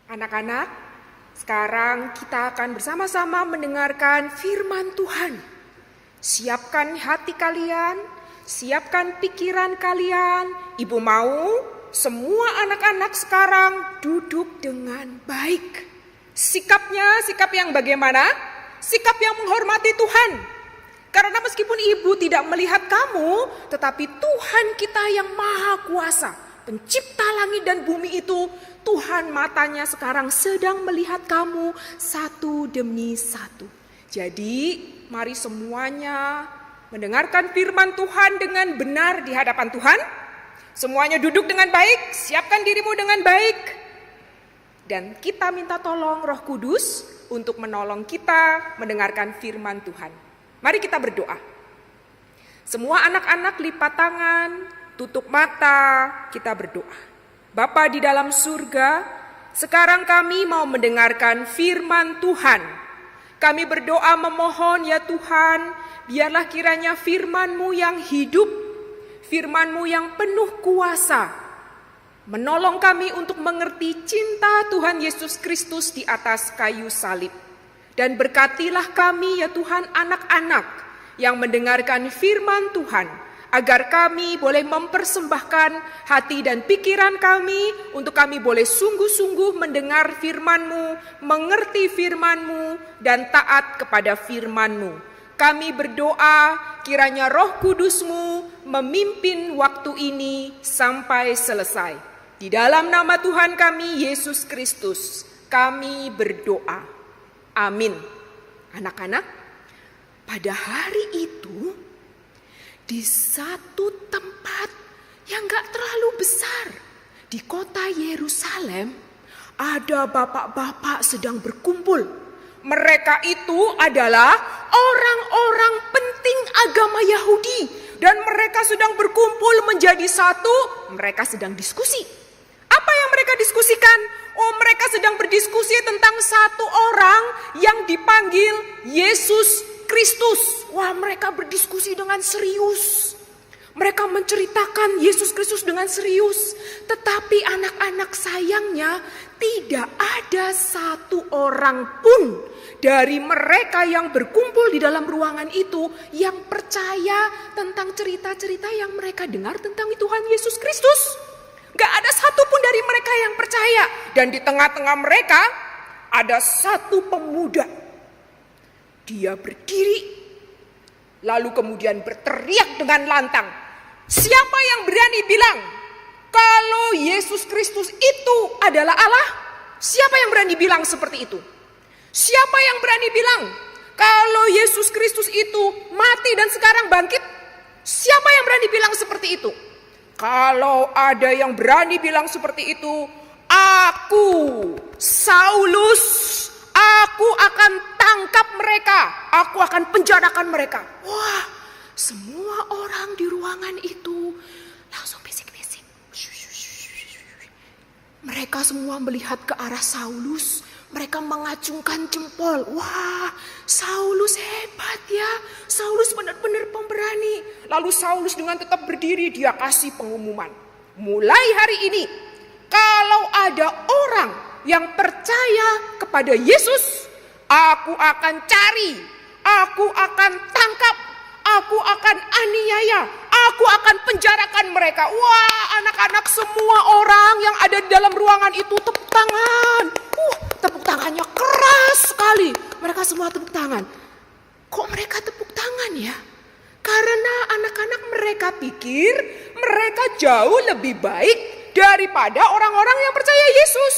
Anak-anak, sekarang kita akan bersama-sama mendengarkan firman Tuhan. Siapkan hati kalian, siapkan pikiran kalian. Ibu mau semua anak-anak sekarang duduk dengan baik. Sikapnya, sikap yang bagaimana? Sikap yang menghormati Tuhan. Karena meskipun ibu tidak melihat kamu, tetapi Tuhan kita yang maha kuasa, pencipta langit dan bumi itu, Tuhan matanya sekarang sedang melihat kamu satu demi satu. Jadi mari semuanya mendengarkan firman Tuhan dengan benar di hadapan Tuhan. Semuanya duduk dengan baik, siapkan dirimu dengan baik. Dan kita minta tolong Roh Kudus untuk menolong kita mendengarkan firman Tuhan. Mari kita berdoa. Semua anak-anak lipat tangan, tutup mata, kita berdoa. Bapa di dalam surga, sekarang kami mau mendengarkan firman Tuhan. Kami berdoa memohon ya Tuhan, biarlah kiranya firman-Mu yang hidup, firman-Mu yang penuh kuasa, menolong kami untuk mengerti cinta Tuhan Yesus Kristus di atas kayu salib. Dan berkatilah kami ya Tuhan anak-anak yang mendengarkan firman Tuhan, agar kami boleh mempersembahkan hati dan pikiran kami untuk kami boleh sungguh-sungguh mendengar firman-Mu, mengerti firman-Mu, dan taat kepada firman-Mu. Kami berdoa kiranya Roh Kudus-Mu memimpin waktu ini sampai selesai. Di dalam nama Tuhan kami, Yesus Kristus, kami berdoa. Amin. Anak-anak, pada hari itu, di satu tempat yang gak terlalu besar di kota Yerusalem, ada bapak-bapak sedang berkumpul. Mereka itu adalah orang-orang penting agama Yahudi, dan mereka sedang berkumpul menjadi satu. Mereka sedang diskusi. Apa yang mereka diskusikan? Oh, mereka sedang berdiskusi tentang satu orang yang dipanggil Yesus Kristus. Wah, mereka berdiskusi dengan serius. Mereka menceritakan Yesus Kristus dengan serius. Tetapi anak-anak sayangnya tidak ada satu orang pun dari mereka yang berkumpul di dalam ruangan itu yang percaya tentang cerita-cerita yang mereka dengar tentang Tuhan Yesus Kristus. Gak ada satupun dari mereka yang percaya. Dan di tengah-tengah mereka ada satu pemuda. Dia berdiri, lalu kemudian berteriak dengan lantang. Siapa yang berani bilang kalau Yesus Kristus itu adalah Allah? Siapa yang berani bilang seperti itu? Siapa yang berani bilang kalau Yesus Kristus itu mati dan sekarang bangkit? Siapa yang berani bilang seperti itu? Kalau ada yang berani bilang seperti itu, aku, Saulus, aku akan tangkap mereka, aku akan penjarakan mereka. Wah, semua orang di ruangan itu langsung bisik-bisik. Mereka semua melihat ke arah Saulus. Mereka mengacungkan jempol. Wah, Saulus hebat ya. Saulus benar-benar pemberani. Lalu Saulus dengan tetap berdiri, dia kasih pengumuman. Mulai hari ini, kalau ada orang yang percaya kepada Yesus, aku akan cari, aku akan tangkap, aku akan aniaya, aku akan penjarakan mereka. Wah, anak-anak semua orang yang ada di dalam ruangan itu tepuk tangan. Tepuk tangannya keras sekali. Mereka semua tepuk tangan. Kok mereka tepuk tangan ya? Karena anak-anak mereka pikir mereka jauh lebih baik daripada orang-orang yang percaya Yesus.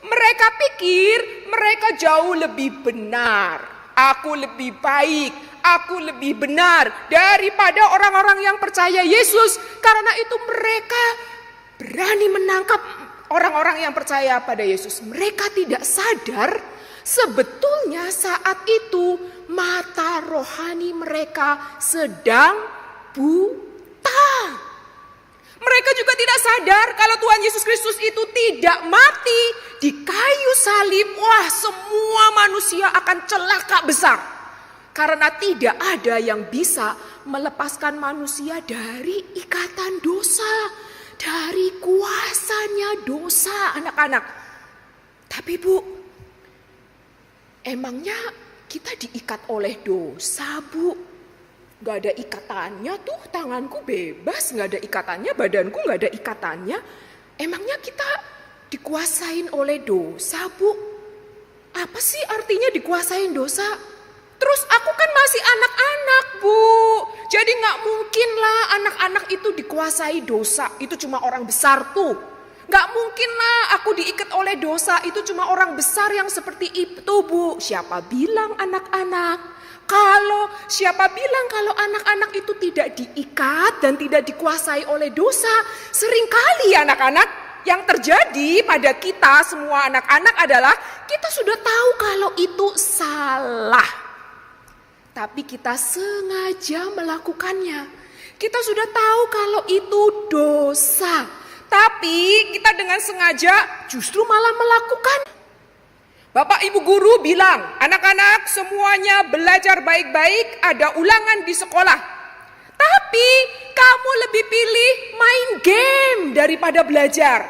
Mereka pikir mereka jauh lebih benar. Aku lebih baik, aku lebih benar daripada orang-orang yang percaya Yesus. Karena itu mereka berani menangkap orang-orang yang percaya pada Yesus. Mereka tidak sadar sebetulnya saat itu mata rohani mereka sedang buta. Mereka juga tidak sadar kalau Tuhan Yesus Kristus itu tidak mati di kayu salib. Wah, semua manusia akan celaka besar. Karena tidak ada yang bisa melepaskan manusia dari ikatan dosa, dari kuasanya dosa, anak-anak. Tapi Bu, emangnya kita diikat oleh dosa, Bu? Gak ada ikatannya tuh, tanganku bebas, gak ada ikatannya, badanku gak ada ikatannya. Emangnya kita dikuasain oleh dosa, Bu? Apa sih artinya dikuasain dosa? Terus aku kan masih anak-anak, Bu. Jadi gak mungkin lah anak-anak itu dikuasai dosa. Itu cuma orang besar tuh. Gak mungkin lah aku diikat oleh dosa. Itu cuma orang besar yang seperti itu, Bu. Siapa bilang anak-anak? Siapa bilang kalau anak-anak itu tidak diikat dan tidak dikuasai oleh dosa? Seringkali anak-anak, yang terjadi pada kita semua anak-anak adalah kita sudah tahu kalau itu salah. Tapi kita sengaja melakukannya. Kita sudah tahu kalau itu dosa. Tapi kita dengan sengaja justru malah melakukan. Bapak Ibu guru bilang, anak-anak semuanya belajar baik-baik, ada ulangan di sekolah. Tapi kamu lebih pilih main game daripada belajar.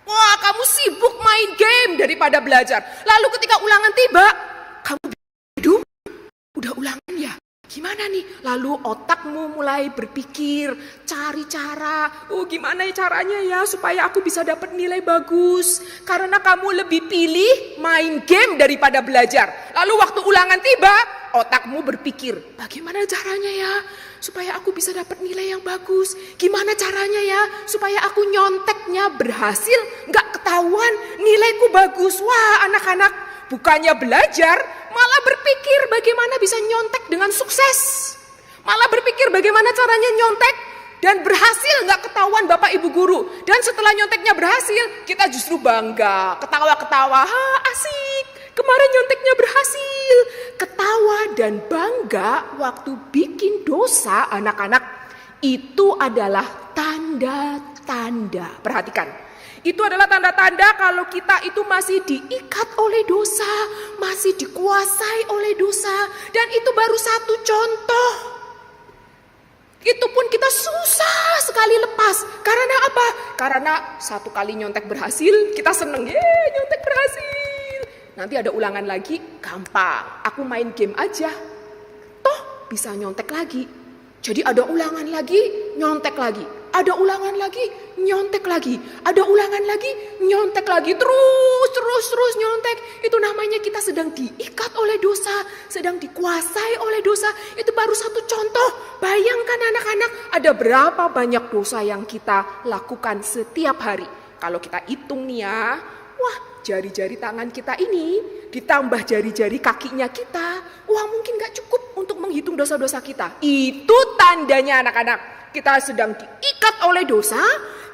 Wah, kamu sibuk main game daripada belajar. Lalu ketika ulangan tiba, kamu aduh, udah ulangan ya? Gimana nih? Lalu otakmu mulai berpikir, cari cara. Oh, gimana ya caranya ya supaya aku bisa dapat nilai bagus? Karena kamu lebih pilih main game daripada belajar. Lalu waktu ulangan tiba, otakmu berpikir, bagaimana caranya ya supaya aku bisa dapat nilai yang bagus? Gimana caranya ya supaya aku nyonteknya berhasil, nggak ketahuan nilaiku bagus? Wah, anak-anak bukannya belajar, malah berpikir bagaimana bisa nyontek dengan sukses. Malah berpikir bagaimana caranya nyontek dan berhasil, nggak ketahuan Bapak Ibu guru. Dan setelah nyonteknya berhasil, kita justru bangga, ketawa-ketawa, asik, kemarin nyonteknya berhasil. Ketawa dan bangga waktu bikin dosa anak-anak, itu adalah tanda-tanda. Perhatikan. Itu adalah tanda-tanda kalau kita itu masih diikat oleh dosa, masih dikuasai oleh dosa. Dan itu baru satu contoh. Itu pun kita susah sekali lepas. Karena apa? Karena satu kali nyontek berhasil, kita seneng, nyontek berhasil. Nanti ada ulangan lagi, gampang. Aku main game aja, toh bisa nyontek lagi. Jadi ada ulangan lagi, nyontek lagi. Ada ulangan lagi, nyontek lagi. Ada ulangan lagi, nyontek lagi. Terus nyontek. Itu namanya kita sedang diikat oleh dosa, sedang dikuasai oleh dosa. Itu baru satu contoh. Bayangkan anak-anak, ada berapa banyak dosa yang kita lakukan setiap hari. Kalau kita hitung nih ya, wah, jari-jari tangan kita ini ditambah jari-jari kakinya kita, wah mungkin gak cukup untuk menghitung dosa-dosa kita. Itu tandanya anak-anak. Kita sedang diikat oleh dosa,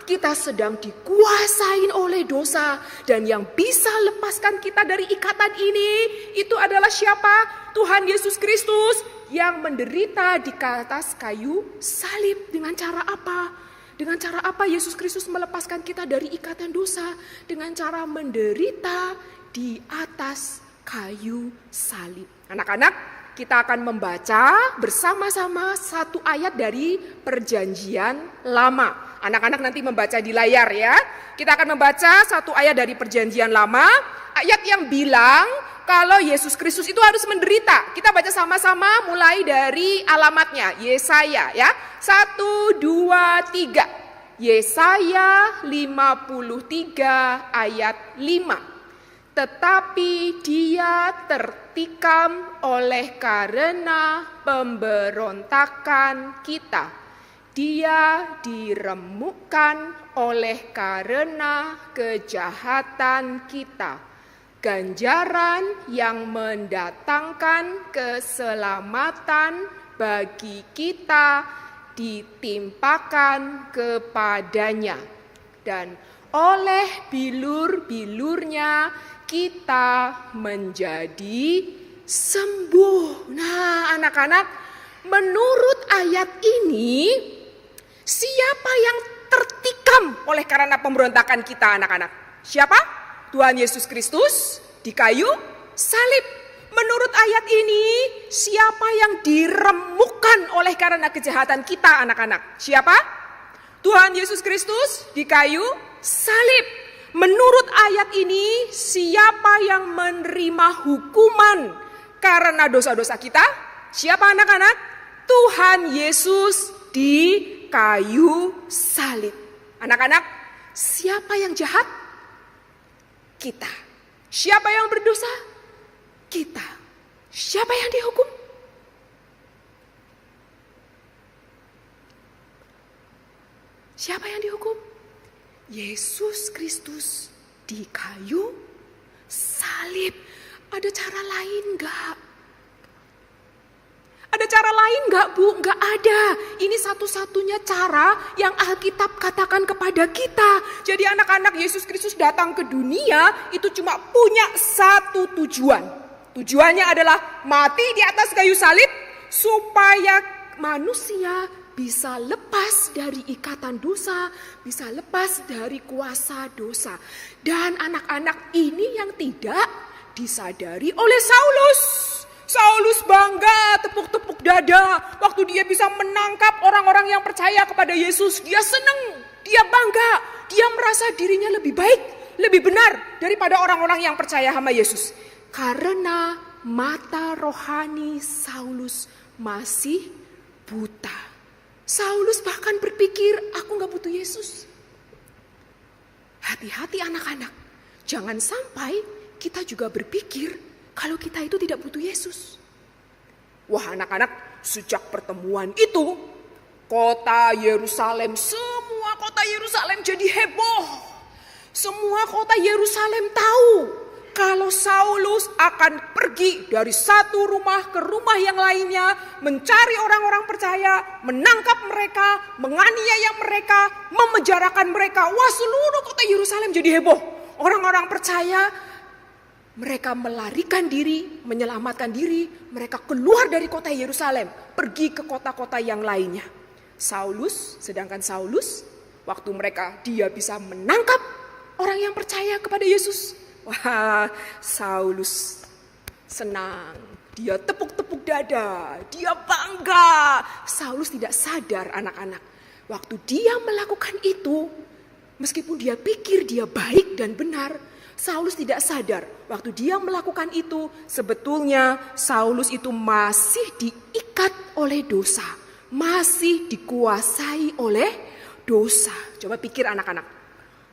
kita sedang dikuasain oleh dosa. Dan yang bisa lepaskan kita dari ikatan ini, itu adalah siapa? Tuhan Yesus Kristus yang menderita di atas kayu salib. Dengan cara apa? Dengan cara apa Yesus Kristus melepaskan kita dari ikatan dosa? Dengan cara menderita di atas kayu salib. Anak-anak, kita akan membaca bersama-sama satu ayat dari Perjanjian Lama. Anak-anak nanti membaca di layar ya. Kita akan membaca satu ayat dari Perjanjian Lama. Ayat yang bilang kalau Yesus Kristus itu harus menderita. Kita baca sama-sama mulai dari alamatnya. Yesaya ya. 1, 2, 3. Yesaya 53 ayat 5. Tetapi dia tertikam oleh karena pemberontakan kita. Dia diremukkan oleh karena kejahatan kita. Ganjaran yang mendatangkan keselamatan bagi kita ditimpakan kepadanya. Dan oleh bilur-bilurnya kita menjadi sembuh. Nah, anak-anak, menurut ayat ini, siapa yang tertikam oleh karena pemberontakan kita, anak-anak? Siapa? Tuhan Yesus Kristus di kayu salib. Menurut ayat ini, siapa yang diremukkan oleh karena kejahatan kita, anak-anak? Siapa? Tuhan Yesus Kristus di kayu salib. Menurut ayat ini, siapa yang menerima hukuman karena dosa-dosa kita? Siapa anak-anak? Tuhan Yesus di kayu salib. Anak-anak, siapa yang jahat? Kita. Siapa yang berdosa? Kita. Siapa yang dihukum? Siapa yang dihukum? Yesus Kristus di kayu salib. Ada cara lain enggak? Ada cara lain enggak, Bu? Enggak ada. Ini satu-satunya cara yang Alkitab katakan kepada kita. Jadi anak-anak, Yesus Kristus datang ke dunia itu cuma punya satu tujuan. Tujuannya adalah mati di atas kayu salib supaya manusia bisa lepas dari ikatan dosa, bisa lepas dari kuasa dosa. Dan anak-anak ini yang tidak disadari oleh Saulus. Saulus bangga, tepuk-tepuk dada waktu dia bisa menangkap orang-orang yang percaya kepada Yesus. Dia senang, dia bangga, dia merasa dirinya lebih baik, lebih benar daripada orang-orang yang percaya sama Yesus. Karena mata rohani Saulus masih buta. Saulus bahkan berpikir, aku gak butuh Yesus. Hati-hati anak-anak, jangan sampai kita juga berpikir kalau kita itu tidak butuh Yesus. Wah anak-anak, sejak pertemuan itu, kota Yerusalem, semua kota Yerusalem jadi heboh. Semua kota Yerusalem tahu kalau Saulus akan pergi dari satu rumah ke rumah yang lainnya, mencari orang-orang percaya, menangkap mereka, menganiaya mereka, memenjarakan mereka. Wah, seluruh kota Yerusalem jadi heboh. Orang-orang percaya, mereka melarikan diri, menyelamatkan diri, mereka keluar dari kota Yerusalem, pergi ke kota-kota yang lainnya. Sedangkan Saulus, waktu dia bisa menangkap orang yang percaya kepada Yesus, wah, Saulus senang, dia tepuk-tepuk dada, dia bangga. Saulus tidak sadar anak-anak, waktu dia melakukan itu, meskipun dia pikir dia baik dan benar, Saulus tidak sadar waktu dia melakukan itu, sebetulnya Saulus itu masih diikat oleh dosa, masih dikuasai oleh dosa. Coba pikir anak-anak.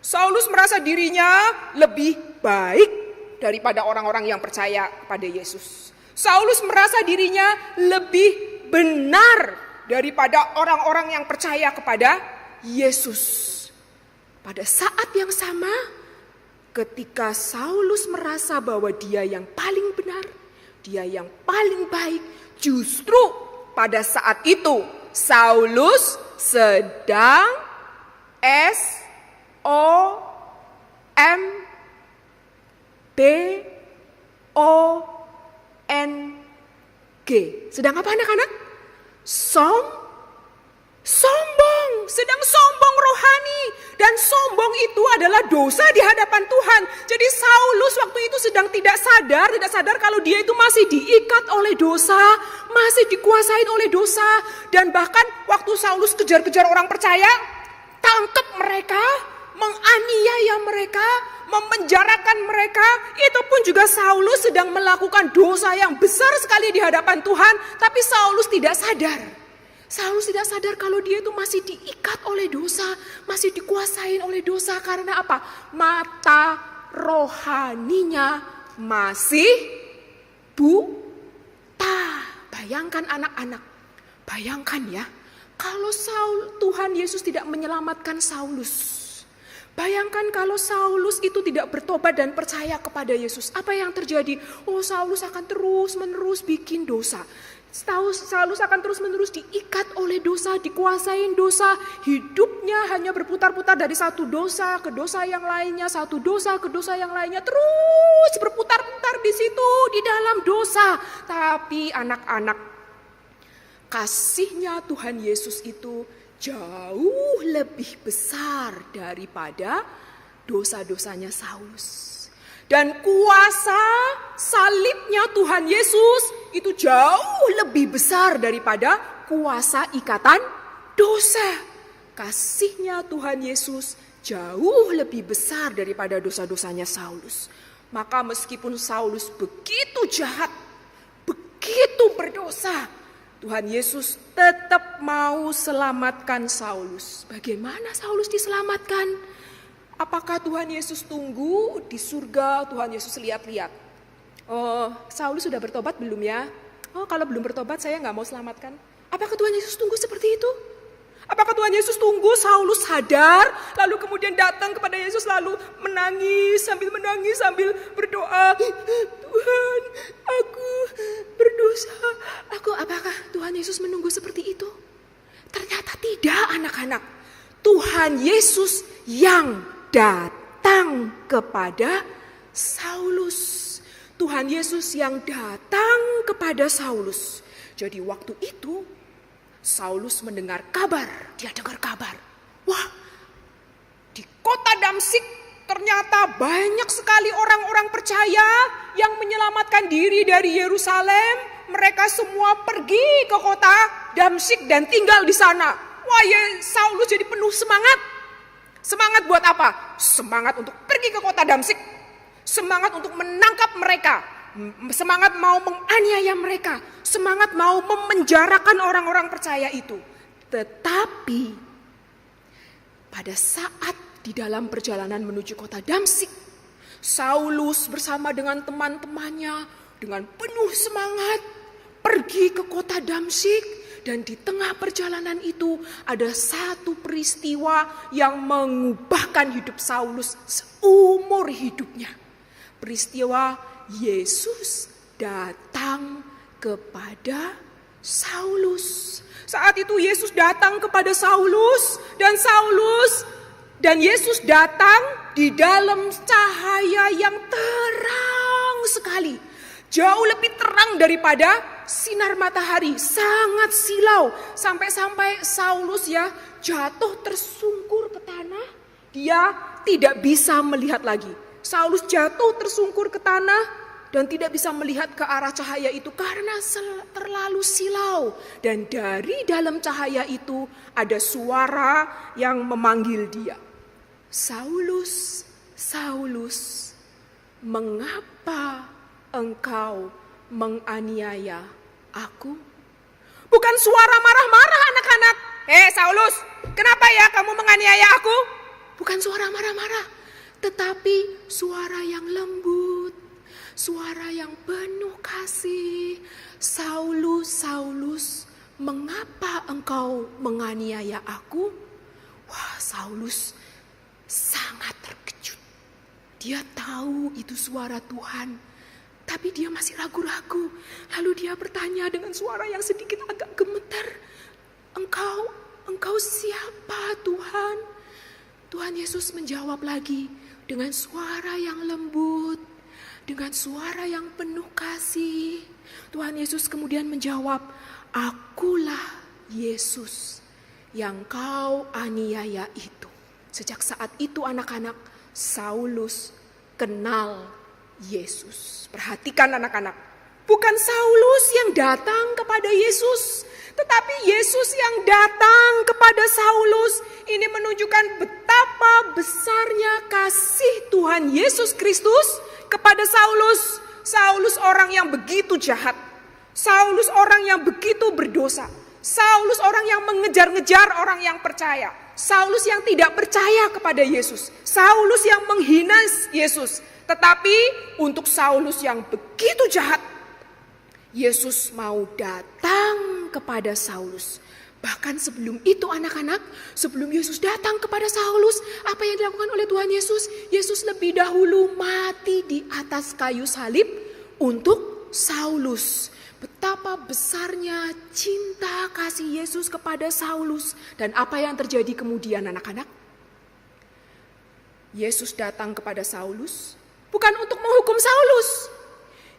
Saulus merasa dirinya lebih baik daripada orang-orang yang percaya kepada Yesus. Saulus merasa dirinya lebih benar daripada orang-orang yang percaya kepada Yesus. Pada saat yang sama, ketika Saulus merasa bahwa dia yang paling benar, dia yang paling baik, justru pada saat itu Saulus sedang SOMBONG. Sedang apa anak-anak? Sombong. Sedang sombong rohani. Dan sombong itu adalah dosa di hadapan Tuhan. Jadi Saulus waktu itu sedang tidak sadar kalau dia itu masih diikat oleh dosa, masih dikuasai oleh dosa. Dan bahkan waktu Saulus kejar-kejar orang percaya, tangkap mereka, menganiaya mereka, memenjarakan mereka, itu pun juga Saulus sedang melakukan dosa yang besar sekali di hadapan Tuhan, tapi Saulus tidak sadar. Saulus tidak sadar kalau dia itu masih diikat oleh dosa, masih dikuasai oleh dosa. Karena apa? Mata rohaninya masih buta. Bayangkan anak-anak, bayangkan ya, kalau Tuhan Yesus tidak menyelamatkan Saulus. Bayangkan kalau Saulus itu tidak bertobat dan percaya kepada Yesus. Apa yang terjadi? Oh, Saulus akan terus-menerus bikin dosa. Saulus akan terus-menerus diikat oleh dosa, dikuasai dosa. Hidupnya hanya berputar-putar dari satu dosa ke dosa yang lainnya, satu dosa ke dosa yang lainnya. Terus berputar-putar di situ, di dalam dosa. Tapi anak-anak, kasihnya Tuhan Yesus itu jauh lebih besar daripada dosa-dosanya Saulus. Dan kuasa salibnya Tuhan Yesus itu jauh lebih besar daripada kuasa ikatan dosa. Kasihnya Tuhan Yesus jauh lebih besar daripada dosa-dosanya Saulus. Maka meskipun Saulus begitu jahat, begitu berdosa, Tuhan Yesus tetap mau selamatkan Saulus. Bagaimana Saulus diselamatkan? Apakah Tuhan Yesus tunggu di surga, Tuhan Yesus lihat-lihat? Oh, Saulus sudah bertobat belum ya? Oh, kalau belum bertobat saya nggak mau selamatkan. Apakah Tuhan Yesus tunggu seperti itu? Apakah Tuhan Yesus tunggu Saulus sadar, lalu kemudian datang kepada Yesus lalu menangis sambil berdoa, Tuhan, aku berdosa. Apakah Tuhan Yesus menunggu seperti itu? Ternyata tidak, anak-anak. Tuhan Yesus yang datang kepada Saulus. Tuhan Yesus yang datang kepada Saulus. Jadi waktu itu Saulus mendengar kabar, dia dengar kabar. Wah, di kota Damsyik ternyata banyak sekali orang-orang percaya yang menyelamatkan diri dari Yerusalem. Mereka semua pergi ke kota Damsyik dan tinggal di sana. Wah, ya Saulus jadi penuh semangat. Semangat buat apa? Semangat untuk pergi ke kota Damsyik. Semangat untuk menangkap mereka, semangat mau menganiaya mereka, semangat mau memenjarakan orang-orang percaya itu. Tetapi pada saat di dalam perjalanan menuju kota Damsyik, Saulus bersama dengan teman-temannya dengan penuh semangat pergi ke kota Damsyik. Dan di tengah perjalanan itu ada satu peristiwa yang mengubahkan hidup Saulus seumur hidupnya. Peristiwa Yesus datang kepada Saulus. Saat itu Yesus datang kepada Saulus dan Yesus datang di dalam cahaya yang terang sekali. Jauh lebih terang daripada sinar matahari, sangat silau. Sampai-sampai Saulus ya jatuh tersungkur ke tanah, dia tidak bisa melihat lagi. Saulus jatuh tersungkur ke tanah dan tidak bisa melihat ke arah cahaya itu karena terlalu silau. Dan dari dalam cahaya itu ada suara yang memanggil dia. Saulus, Saulus, mengapa engkau menganiaya aku? Bukan suara marah-marah, anak-anak. Saulus, kenapa ya kamu menganiaya aku? Bukan suara marah-marah, tetapi suara yang lembut, suara yang penuh kasih. Saulus, Saulus, mengapa engkau menganiaya aku? Wah, Saulus sangat terkejut. Dia tahu itu suara Tuhan, tapi dia masih ragu-ragu. Lalu dia bertanya dengan suara yang sedikit agak gemetar, Engkau siapa, Tuhan? Tuhan Yesus menjawab lagi dengan suara yang lembut, dengan suara yang penuh kasih. Tuhan Yesus kemudian menjawab, akulah Yesus yang kau aniaya itu. Sejak saat itu anak-anak, Saulus kenal Yesus. Perhatikan anak-anak, bukan Saulus yang datang kepada Yesus, tetapi Yesus yang datang kepada Saulus. Ini menunjukkan betapa besarnya kasih Tuhan Yesus Kristus kepada Saulus. Saulus orang yang begitu jahat. Saulus orang yang begitu berdosa. Saulus orang yang mengejar-ngejar orang yang percaya. Saulus yang tidak percaya kepada Yesus. Saulus yang menghina Yesus. Tetapi untuk Saulus yang begitu jahat, Yesus mau datang kepada Saulus. Bahkan sebelum itu anak-anak, sebelum Yesus datang kepada Saulus, apa yang dilakukan oleh Tuhan Yesus? Yesus lebih dahulu mati di atas kayu salib untuk Saulus. Betapa besarnya cinta kasih Yesus kepada Saulus. Dan apa yang terjadi kemudian anak-anak? Yesus datang kepada Saulus bukan untuk menghukum Saulus.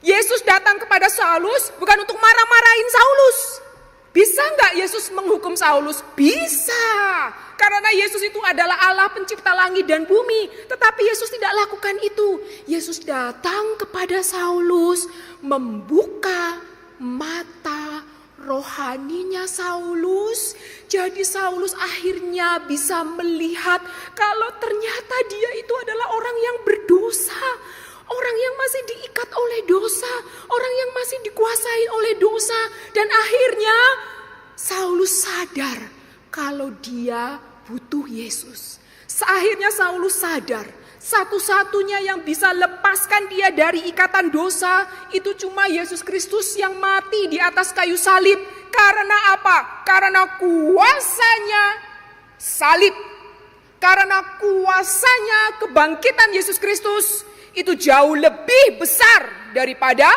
Yesus datang kepada Saulus bukan untuk marah-marahin Saulus. Bisa enggak Yesus menghukum Saulus? Bisa. Karena Yesus itu adalah Allah pencipta langit dan bumi. Tetapi Yesus tidak lakukan itu. Yesus datang kepada Saulus, membuka mata rohaninya Saulus. Jadi Saulus akhirnya bisa melihat kalau ternyata dia itu adalah orang yang berdosa. Orang yang masih diikat oleh dosa. Orang yang masih dikuasai oleh dosa. Dan akhirnya Saulus sadar kalau dia butuh Yesus. Akhirnya Saulus sadar satu-satunya yang bisa lepaskan dia dari ikatan dosa itu cuma Yesus Kristus yang mati di atas kayu salib. Karena apa? Karena kuasanya salib. Karena kuasanya kebangkitan Yesus Kristus itu jauh lebih besar daripada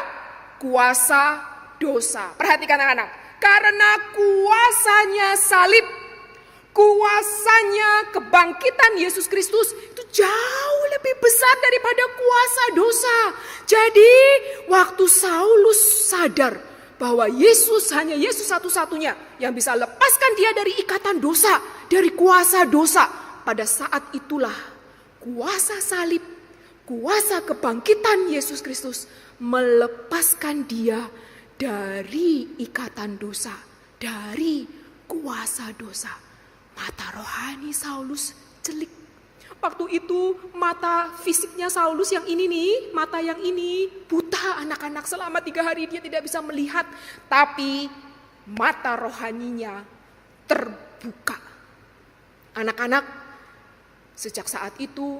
kuasa dosa. Perhatikan anak-anak. Karena kuasanya salib, kuasanya kebangkitan Yesus Kristus itu jauh lebih besar daripada kuasa dosa. Jadi waktu Saulus sadar bahwa Yesus hanya Yesus satu-satunya yang bisa lepaskan dia dari ikatan dosa, dari kuasa dosa. Pada saat itulah kuasa salib, kuasa kebangkitan Yesus Kristus melepaskan dia dari ikatan dosa, dari kuasa dosa. Mata rohani Saulus celik. Waktu itu mata fisiknya Saulus yang ini nih, mata yang ini buta anak-anak. Selama 3 hari dia tidak bisa melihat. Tapi mata rohaninya terbuka. Anak-anak, sejak saat itu,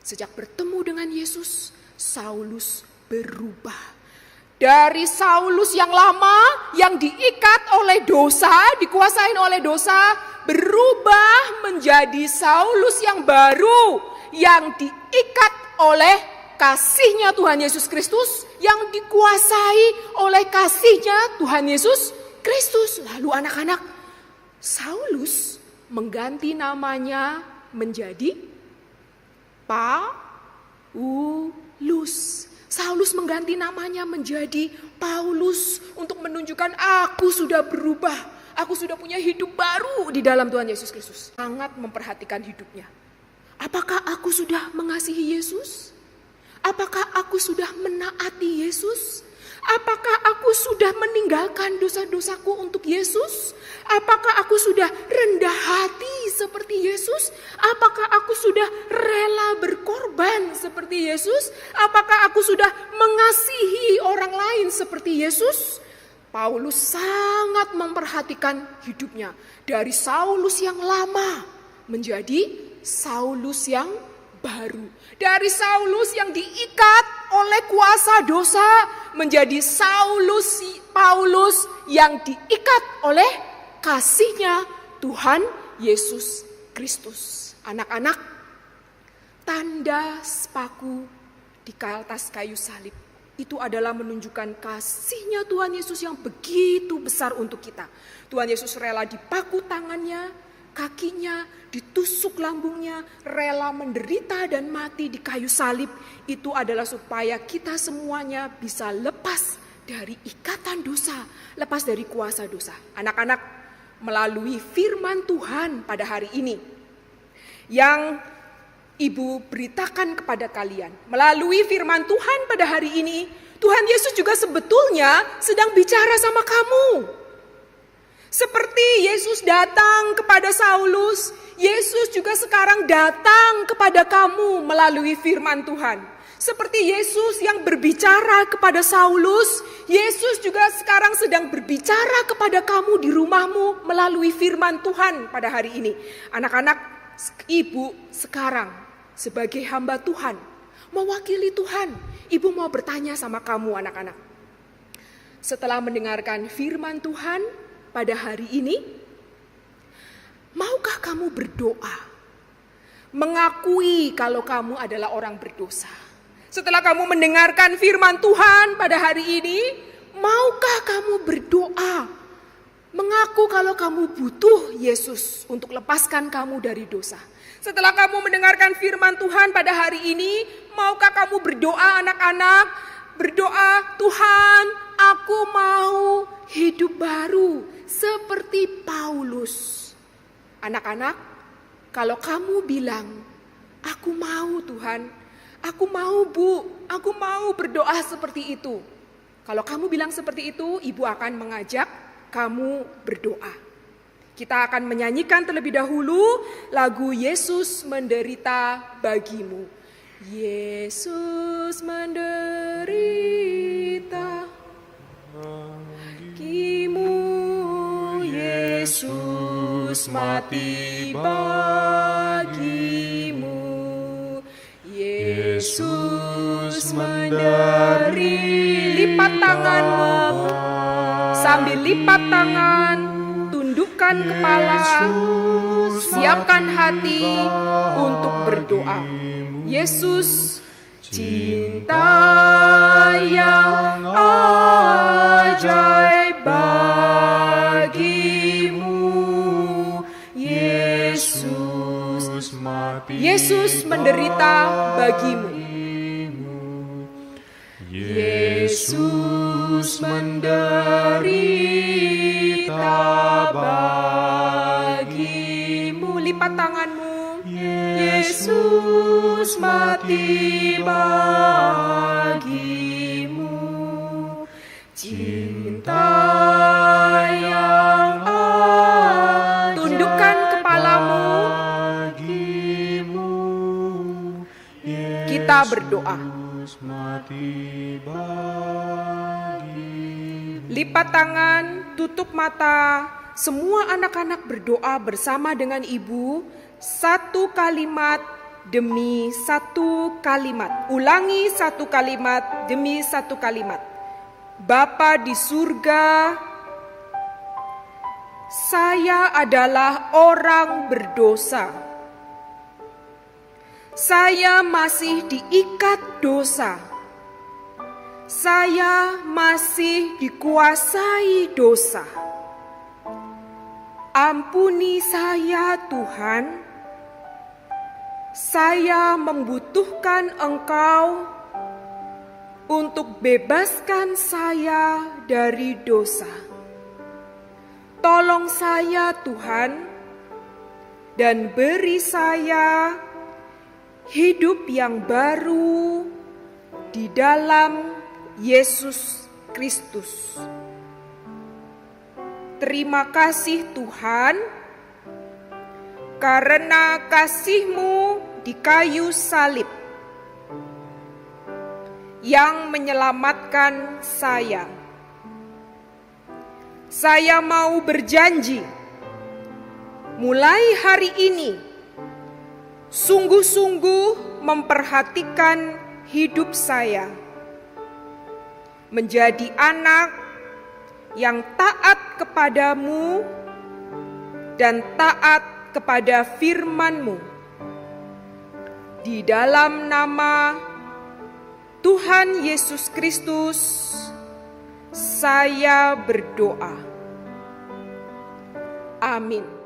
sejak bertemu dengan Yesus, Saulus berubah. Dari Saulus yang lama, yang diikat oleh dosa, dikuasain oleh dosa, berubah menjadi Saulus yang baru, yang diikat oleh kasihnya Tuhan Yesus Kristus, yang dikuasai oleh kasihnya Tuhan Yesus Kristus. Lalu anak-anak, Saulus mengganti namanya menjadi Paulus. Saulus mengganti namanya menjadi Paulus untuk menunjukkan aku sudah berubah. Aku sudah punya hidup baru di dalam Tuhan Yesus Kristus. Sangat memperhatikan hidupnya. Apakah aku sudah mengasihi Yesus? Apakah aku sudah menaati Yesus? Apakah aku sudah meninggalkan dosa-dosaku untuk Yesus? Apakah aku sudah rendah hati seperti Yesus? Apakah aku sudah rela berkorban seperti Yesus? Apakah aku sudah mengasihi orang lain seperti Yesus? Paulus sangat memperhatikan hidupnya. Dari Saulus yang lama menjadi Saulus yang baru. Dari Saulus yang diikat oleh kuasa dosa menjadi Paulus yang diikat oleh kasihnya Tuhan Yesus Kristus. Anak-anak, tanda sepaku di atas kayu salib itu adalah menunjukkan kasihnya Tuhan Yesus yang begitu besar untuk kita. Tuhan Yesus rela dipaku tangannya, kakinya, ditusuk lambungnya, rela menderita dan mati di kayu salib. Itu adalah supaya kita semuanya bisa lepas dari ikatan dosa, lepas dari kuasa dosa. Anak-anak, melalui firman Tuhan pada hari ini yang Ibu beritakan kepada kalian, melalui firman Tuhan pada hari ini, Tuhan Yesus juga sebetulnya sedang bicara sama kamu. Seperti Yesus datang kepada Saulus, Yesus juga sekarang datang kepada kamu melalui firman Tuhan. Seperti Yesus yang berbicara kepada Saulus, Yesus juga sekarang sedang berbicara kepada kamu di rumahmu melalui firman Tuhan pada hari ini. Anak-anak, Ibu sekarang sebagai hamba Tuhan, mewakili Tuhan, Ibu mau bertanya sama kamu anak-anak. Setelah mendengarkan firman Tuhan pada hari ini, maukah kamu berdoa? Mengakui kalau kamu adalah orang berdosa. Setelah kamu mendengarkan firman Tuhan pada hari ini, maukah kamu berdoa? Mengaku kalau kamu butuh Yesus untuk lepaskan kamu dari dosa. Setelah kamu mendengarkan firman Tuhan pada hari ini, maukah kamu berdoa anak-anak? Berdoa, Tuhan, aku mau hidup baru seperti Paulus. Anak-anak, kalau kamu bilang, aku mau Tuhan, aku mau Bu, aku mau berdoa seperti itu. Kalau kamu bilang seperti itu, Ibu akan mengajak kamu berdoa. Kita akan menyanyikan terlebih dahulu lagu Yesus menderita bagimu. Yesus menderita bagimu, Yesus mati bagimu, Yesus menderita. Lipat tanganmu, sambil lipat tangan, tundukkan kepala, siapkan hati untuk berdoa. Yesus, cinta yang ajaib bagimu, Yesus mati, Yesus menderita bagimu, Yesus menderita bagimu. Lipat tanganmu, Yesus mati bagimu, cinta yang tundukkan kepalamu, kita berdoa. Lipat tangan, tutup mata, semua anak-anak berdoa bersama dengan ibu, satu kalimat demi satu kalimat. Ulangi satu kalimat demi satu kalimat. Bapa di surga, saya adalah orang berdosa. Saya masih diikat dosa. Saya masih dikuasai dosa. Ampuni saya, Tuhan. Saya membutuhkan Engkau untuk bebaskan saya dari dosa. Tolong saya, Tuhan, dan beri saya hidup yang baru di dalam Yesus Kristus. Terima kasih Tuhan, karena kasih-Mu di kayu salib yang menyelamatkan saya. Saya mau berjanji, mulai hari ini, sungguh-sungguh memperhatikan hidup saya, menjadi anak yang taat kepadamu dan taat kepada firman-Mu. Di dalam nama Tuhan Yesus Kristus, saya berdoa. Amin.